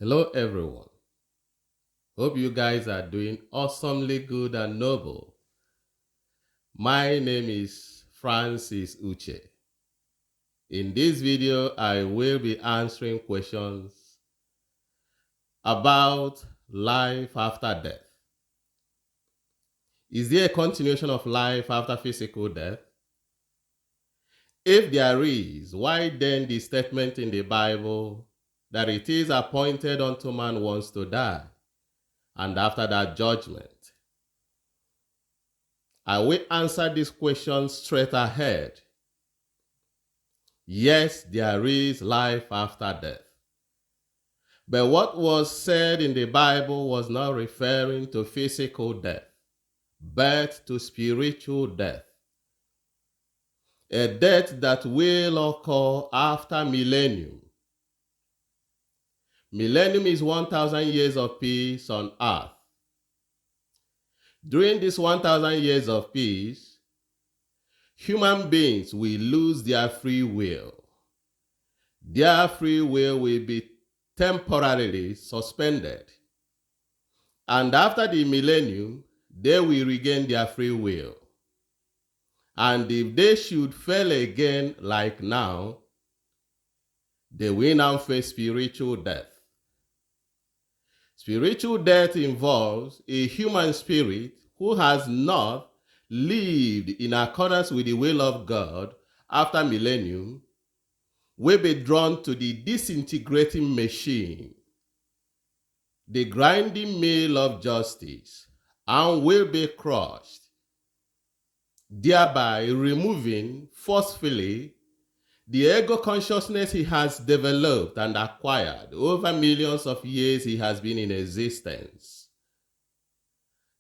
Hello everyone. Hope you guys are doing awesomely good and noble. My name is Francis Uche. In this video, I will be answering questions about life after death. Is there a continuation of life after physical death? If there is, why then the statement in the Bible that it is appointed unto man once to die, and after that judgment? I will answer this question straight ahead. Yes, there is life after death. But what was said in the Bible was not referring to physical death, but to spiritual death. A death that will occur after millennium. Millennium is 1,000 years of peace on earth. During this 1,000 years of peace, human beings will lose their free will. Their free will be temporarily suspended. And after the millennium, they will regain their free will. And if they should fail again like now, they will now face spiritual death. Spiritual death involves a human spirit who has not lived in accordance with the will of God after millennium, will be drawn to the disintegrating machine, the grinding mill of justice, and will be crushed, thereby removing forcefully the ego consciousness he has developed and acquired over millions of years he has been in existence.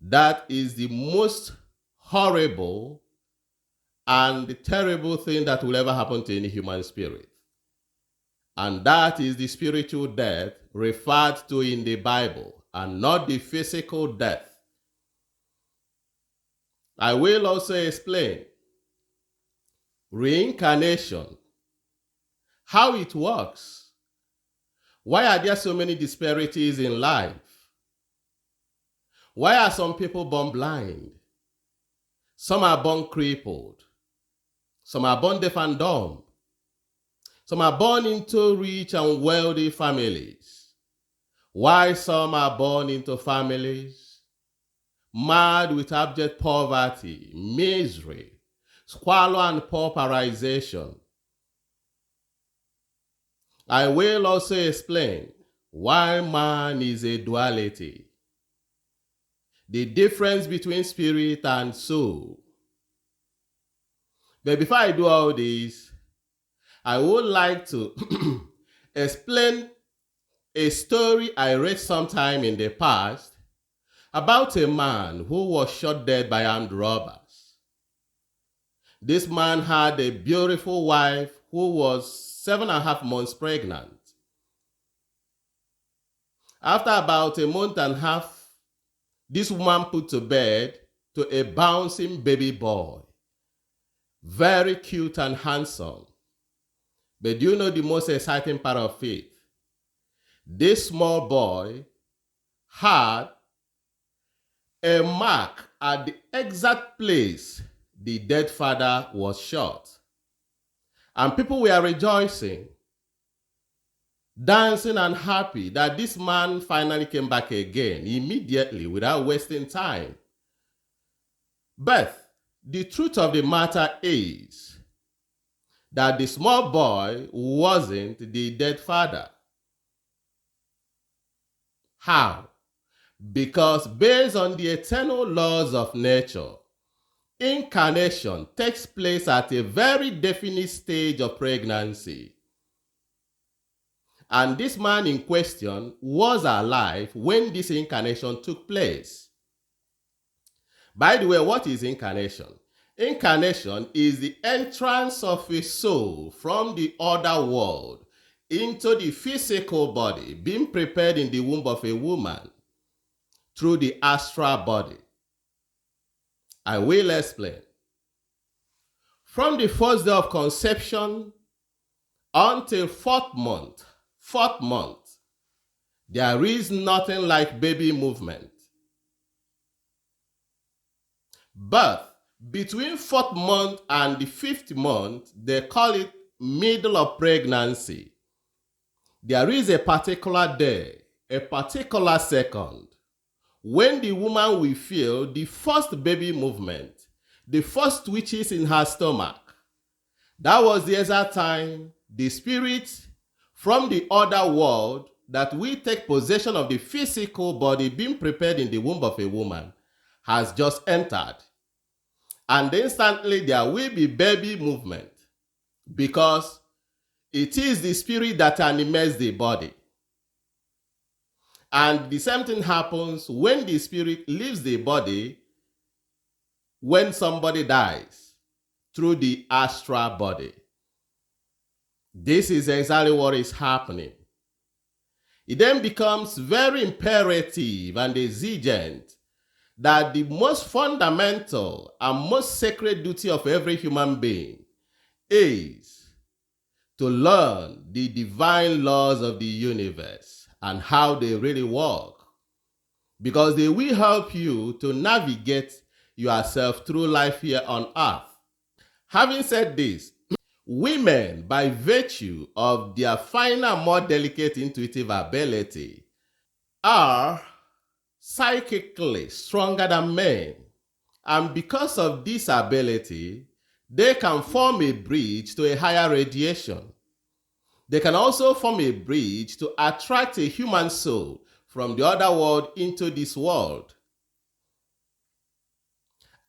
That is the most horrible and terrible thing that will ever happen to any human spirit. And that is the spiritual death referred to in the Bible, and not the physical death. I will also explain reincarnation, how it works. Why are there so many disparities in life? Why are some people born blind? Some are born crippled. Some are born deaf and dumb. Some are born into rich and wealthy families. Why some are born into families mad with abject poverty, misery, squalor, and pauperization. I will also explain why man is a duality, the difference between spirit and soul. But before I do all this, I would like to explain a story I read sometime in the past about a man who was shot dead by armed robbers. This man had a beautiful wife who was 7.5 months pregnant. After about a month and a half, this woman put to bed to a bouncing baby boy, very cute and handsome. But do you know the most exciting part of it? This small boy had a mark at the exact place the dead father was shot. And people were rejoicing, dancing and happy that this man finally came back again immediately without wasting time. But the truth of the matter is that the small boy wasn't the dead father. How? Because based on the eternal laws of nature, incarnation takes place at a very definite stage of pregnancy. And this man in question was alive when this incarnation took place. By the way, what is incarnation? Incarnation is the entrance of a soul from the other world into the physical body, being prepared in the womb of a woman through the astral body. I will explain. From the first day of conception until fourth month, There is nothing like baby movement. But between 4th month and the 5th month, they call it middle of pregnancy. There is a particular day, a particular second, when the woman will feel the first baby movement, the first twitches in her stomach. That was the exact time the spirit from the other world that will take possession of the physical body being prepared in the womb of a woman has just entered. And instantly there will be baby movement because it is the spirit that animates the body. And the same thing happens when the spirit leaves the body when somebody dies through the astral body. This is exactly what is happening. It then becomes very imperative and exigent that the most fundamental and most sacred duty of every human being is to learn the divine laws of the universe and how they really work, because they will help you to navigate yourself through life here on earth. Having said this, women, by virtue of their finer, more delicate intuitive ability, are psychically stronger than men. And because of this ability, they can form a bridge to a higher radiation. They can also form a bridge to attract a human soul from the other world into this world.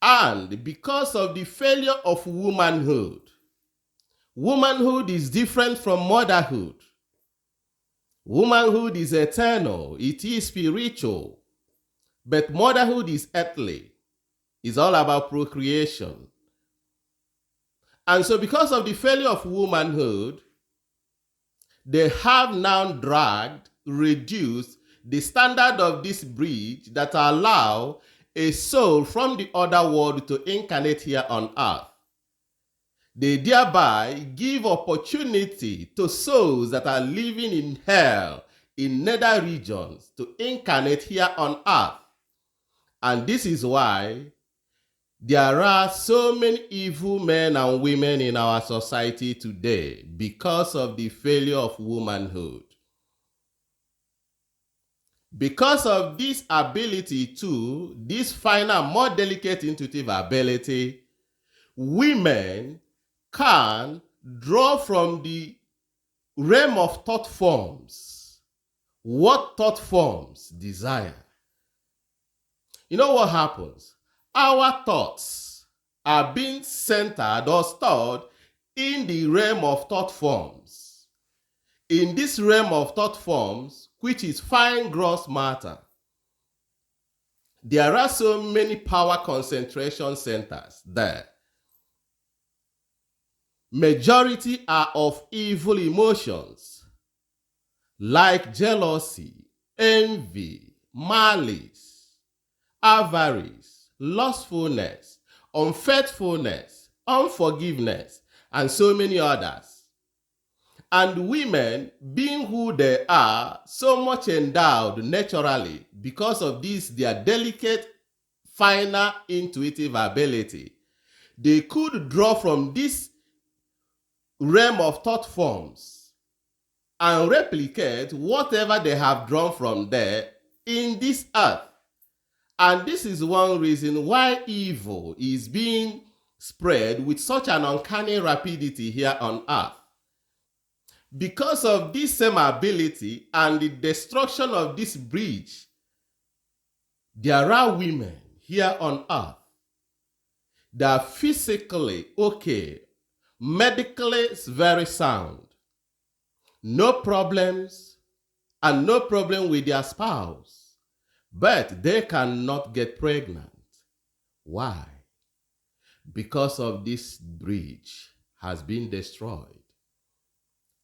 And because of the failure of womanhood, womanhood is different from motherhood. Womanhood is eternal, it is spiritual, but motherhood is earthly. It's all about procreation. And so because of the failure of womanhood, they have now dragged, reduced the standard of this bridge that allow a soul from the other world to incarnate here on earth. They thereby give opportunity to souls that are living in hell, in nether regions, to incarnate here on earth. And this is why there are so many evil men and women in our society today, because of the failure of womanhood. Because of this ability too, this finer, more delicate intuitive ability, women can draw from the realm of thought forms what thought forms desire. You know what happens? Our thoughts are being centered or stored in the realm of thought forms. In this realm of thought forms, which is fine gross matter, there are so many power concentration centers there. Majority are of evil emotions like jealousy, envy, malice, avarice, lustfulness, unfaithfulness, unforgiveness, and so many others. And women, being who they are, so much endowed naturally because of this, their delicate, finer intuitive ability, they could draw from this realm of thought forms and replicate whatever they have drawn from there in this earth. And this is one reason why evil is being spread with such an uncanny rapidity here on earth. Because of this same ability and the destruction of this bridge, there are women here on earth that are physically okay, medically very sound, no problems, and no problem with their spouse, but they cannot get pregnant. Why? Because of this bridge has been destroyed.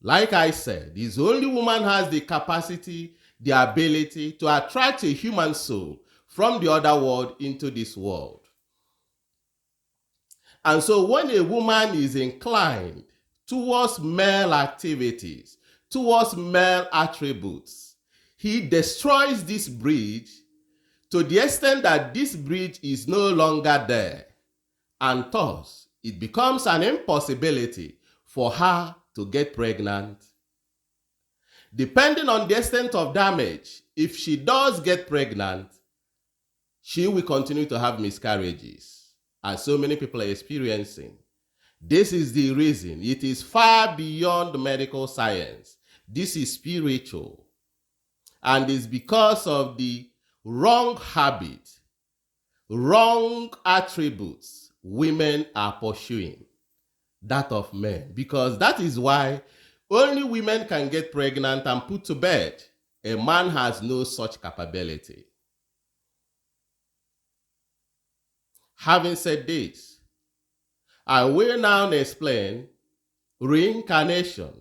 Like I said, this only woman has the capacity, the ability to attract a human soul from the other world into this world. And so when a woman is inclined towards male activities, towards male attributes, he destroys this bridge to the extent that this bridge is no longer there, and thus it becomes an impossibility for her to get pregnant. Depending on the extent of damage, if she does get pregnant, she will continue to have miscarriages, as so many people are experiencing. This is the reason. It is far beyond medical science. This is spiritual. And it's because of the wrong habit, wrong attributes women are pursuing, that of men. Because that is why only women can get pregnant and put to bed. A man has no such capability. Having said this, I will now explain reincarnation,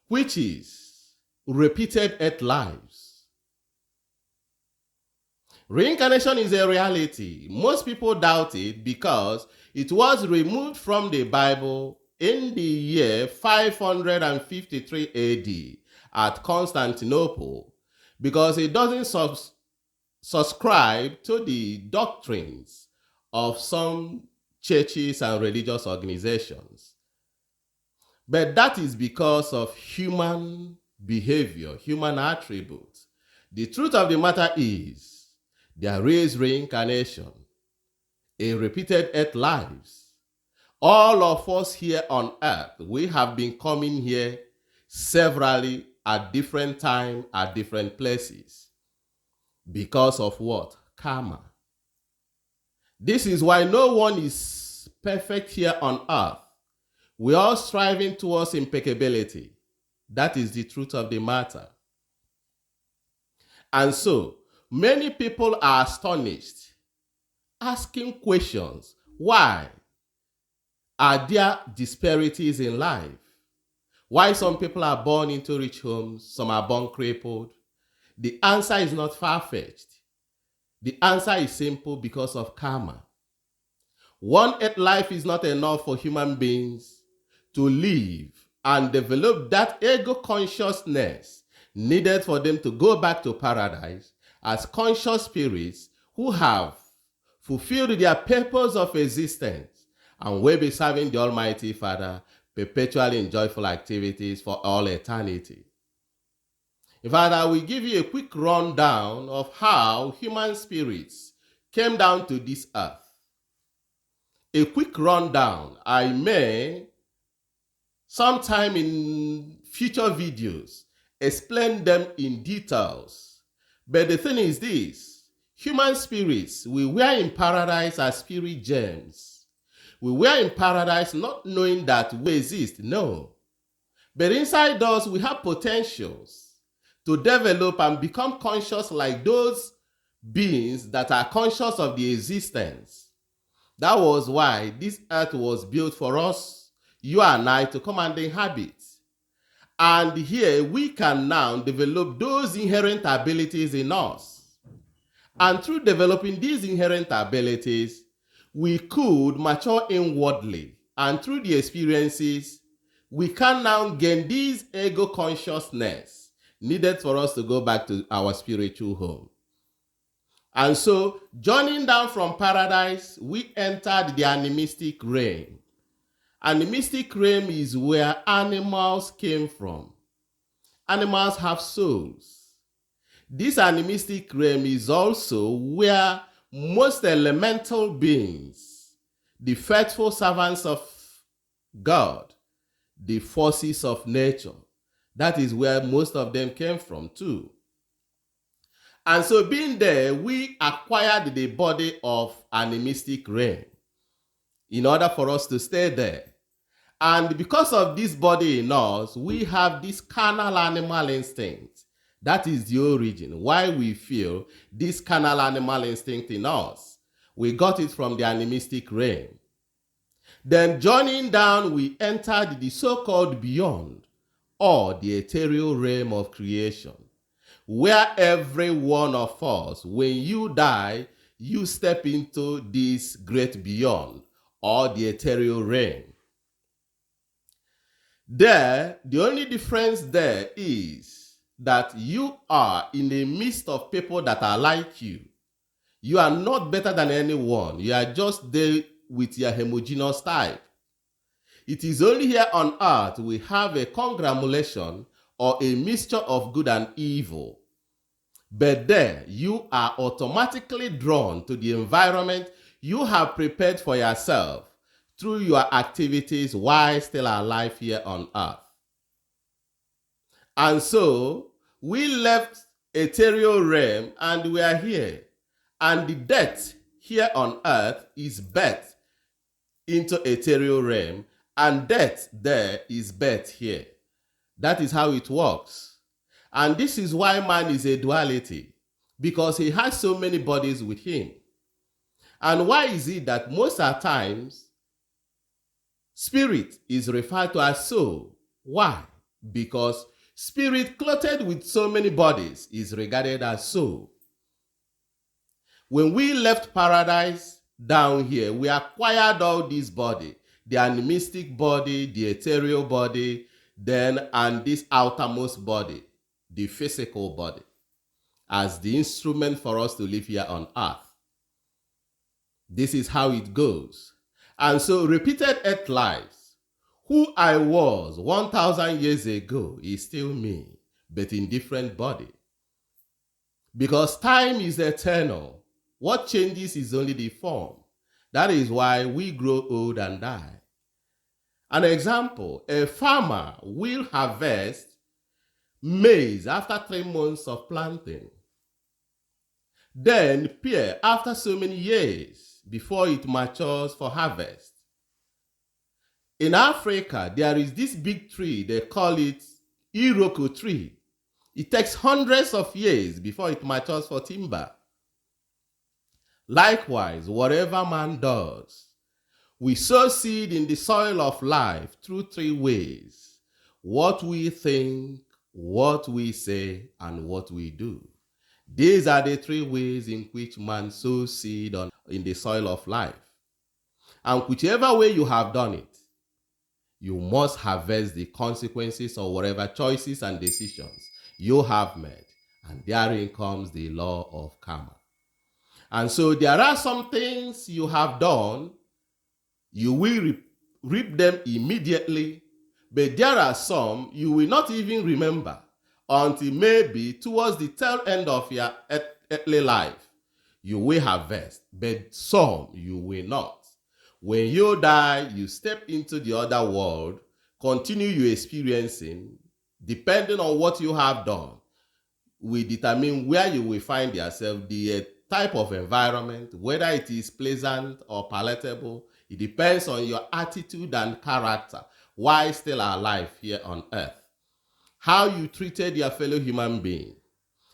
which is repeated earth lives. Reincarnation is a reality. Most people doubt it because it was removed from the Bible in the year 553 AD at Constantinople because it doesn't subscribe to the doctrines of some churches and religious organizations. But that is because of human behavior, human attributes. The truth of the matter is, there is reincarnation, a repeated earth lives. All of us here on earth, we have been coming here severally at different times, at different places. Because of what? Karma. This is why no one is perfect here on earth. We are striving towards impeccability. That is the truth of the matter. And so, many people are astonished, asking questions. Why are there disparities in life? Why some people are born into rich homes, some are born crippled? The answer is not far-fetched. The answer is simple: because of karma. One earth life is not enough for human beings to live and develop that ego consciousness needed for them to go back to paradise as conscious spirits who have fulfilled their purpose of existence and will be serving the Almighty Father perpetually in joyful activities for all eternity. In fact, I will give you a quick rundown of how human spirits came down to this earth. A quick rundown. I may, sometime in future videos, explain them in details. But the thing is this: human spirits, we were in paradise as spirit gems. We were in paradise not knowing that we exist, no. But inside us, we have potentials to develop and become conscious like those beings that are conscious of the existence. That was why this earth was built for us, you and I, to come and inhabit. And here we can now develop those inherent abilities in us. And through developing these inherent abilities, we could mature inwardly. And through the experiences, we can now gain this ego consciousness needed for us to go back to our spiritual home. And so, journeying down from paradise, we entered the animistic realm. Animistic realm is where animals came from. Animals have souls. This animistic realm is also where most elemental beings, the faithful servants of God, the forces of nature, that is where most of them came from too. And so being there, we acquired the body of animistic realm in order for us to stay there. And because of this body in us, we have this carnal animal instinct. That is the origin why we feel this carnal animal instinct in us. We got it from the animistic realm. Then journeying down, we entered the so-called beyond, or the ethereal realm of creation, where every one of us, when you die, you step into this great beyond, or the ethereal realm. There, the only difference there is that you are in the midst of people that are like you. You are not better than anyone. You are just there with your homogeneous type. It is only here on earth we have a conglomeration or a mixture of good and evil. But there, you are automatically drawn to the environment you have prepared for yourself through your activities while still alive here on earth. And so, we left ethereal realm and we are here. And the death here on earth is birth into ethereal realm, and death there is birth here. That is how it works. And this is why man is a duality, because he has so many bodies with him. And why is it that most of the times spirit is referred to as soul? Why? Because spirit clothed with so many bodies is regarded as soul. When we left paradise down here, we acquired all these bodies, the animistic body, the ethereal body, and this outermost body, the physical body, as the instrument for us to live here on earth. This is how it goes. And so repeated earth lives, who I was 1,000 years ago is still me, but in different body. Because time is eternal. What changes is only the form. That is why we grow old and die. An example, a farmer will harvest maize after 3 months of planting. Then pear after so many years before it matures for harvest. In Africa, there is this big tree, they call it Iroko tree. It takes hundreds of years before it matures for timber. Likewise, whatever man does, we sow seed in the soil of life through 3 ways: what we think, what we say, and what we do. These are the 3 ways in which man sows seed in the soil of life. And whichever way you have done it, you must harvest the consequences of whatever choices and decisions you have made. And therein comes the law of karma. And so there are some things you have done, you will reap them immediately, but there are some you will not even remember until maybe towards the tail end of your earthly life. You will harvest, but some you will not. When you die, you step into the other world, continue your experiencing, depending on what you have done, will determine where you will find yourself, the type of environment, whether it is pleasant or palatable. It depends on your attitude and character while still alive here on earth. How you treated your fellow human being.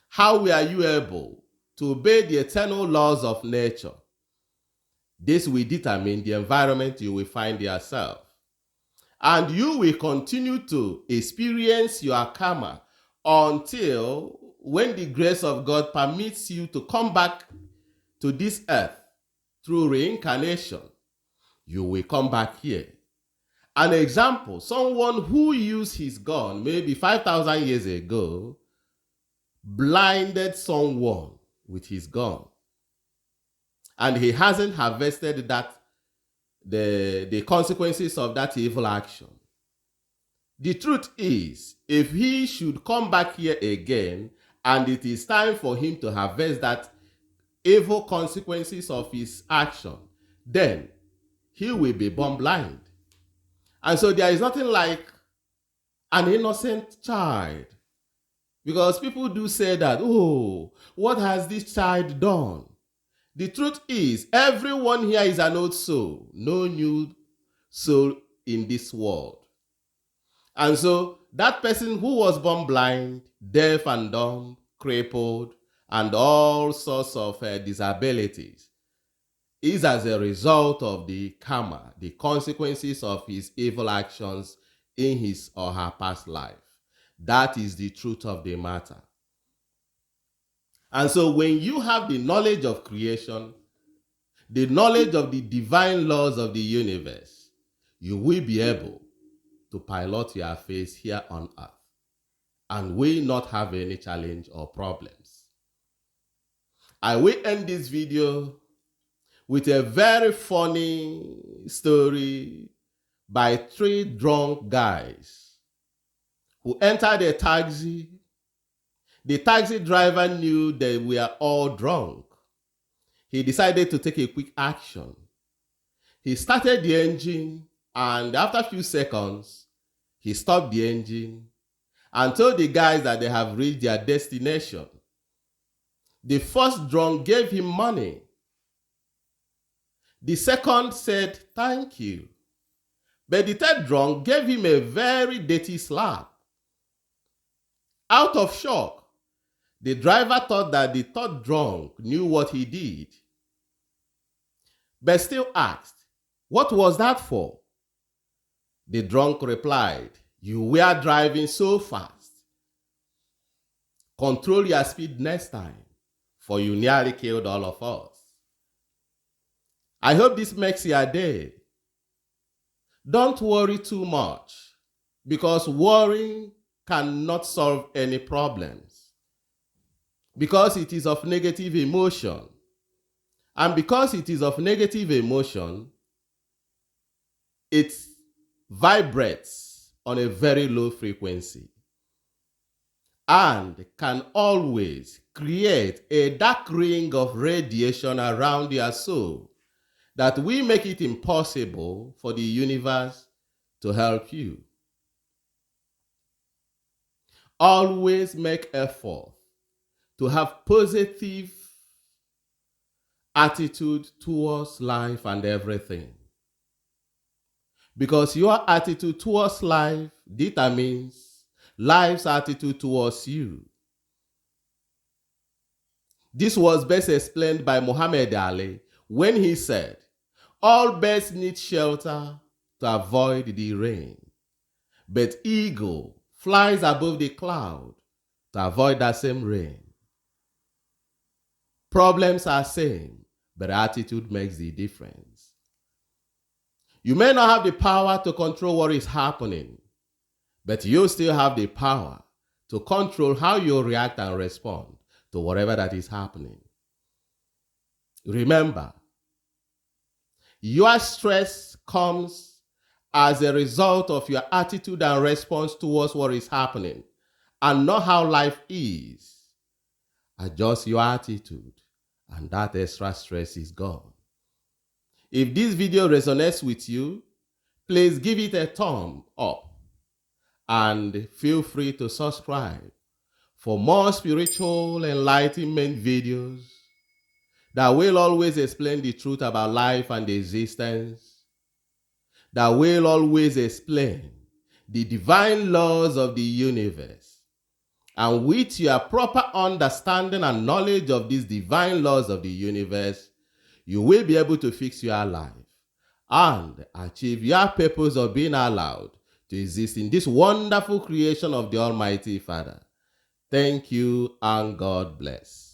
How were you able to obey the eternal laws of nature? This will determine the environment you will find yourself. And you will continue to experience your karma until when the grace of God permits you to come back to this earth through reincarnation. You will come back here. An example, someone who used his gun maybe 5,000 years ago blinded someone with his gun. And he hasn't harvested the consequences of that evil action. The truth is, if he should come back here again, and it is time for him to harvest that evil consequences of his action, then he will be born blind. And so there is nothing like an innocent child. Because people do say that, oh, what has this child done? The truth is, everyone here is an old soul, no new soul in this world. And so that person who was born blind, deaf and dumb, crippled, and all sorts of disabilities is as a result of the karma, the consequences of his evil actions in his or her past life. That is the truth of the matter. And so when you have the knowledge of creation, the knowledge of the divine laws of the universe, you will be able to pilot your affairs here on earth. and will not have any challenge or problems. I will end this video with a very funny story by 3 drunk guys who entered a taxi. The taxi driver knew they were all drunk. He decided to take a quick action. He started the engine, and after a few seconds, he stopped the engine and told the guys that they have reached their destination. The first drunk gave him money. The second said, "Thank you." But the third drunk gave him a very dirty slap. Out of shock, the driver thought that the third drunk knew what he did, but still asked, "What was that for?" The drunk replied, "You were driving so fast. Control your speed next time, for you nearly killed all of us." I hope this makes your day. Don't worry too much, because worrying cannot solve any problems, because it is of negative emotion. And because it is of negative emotion, it vibrates on a very low frequency and can always create a dark ring of radiation around your soul that will make it impossible for the universe to help you. Always make effort to have positive attitude towards life and everything, because your attitude towards life determines life's attitude towards you. This was best explained by Muhammad Ali when he said, "All birds need shelter to avoid the rain, but eagle flies above the cloud to avoid that same rain." Problems are same, but attitude makes the difference. You may not have the power to control what is happening, but you still have the power to control how you react and respond to whatever that is happening. Remember, your stress comes as a result of your attitude and response towards what is happening, and not how life is. Adjust your attitude, and that extra stress is gone. If this video resonates with you, please give it a thumb up and feel free to subscribe for more spiritual enlightenment videos that will always explain the truth about life and existence, that will always explain the divine laws of the universe. And with your proper understanding and knowledge of these divine laws of the universe, you will be able to fix your life and achieve your purpose of being allowed to exist in this wonderful creation of the Almighty Father. Thank you, and God bless.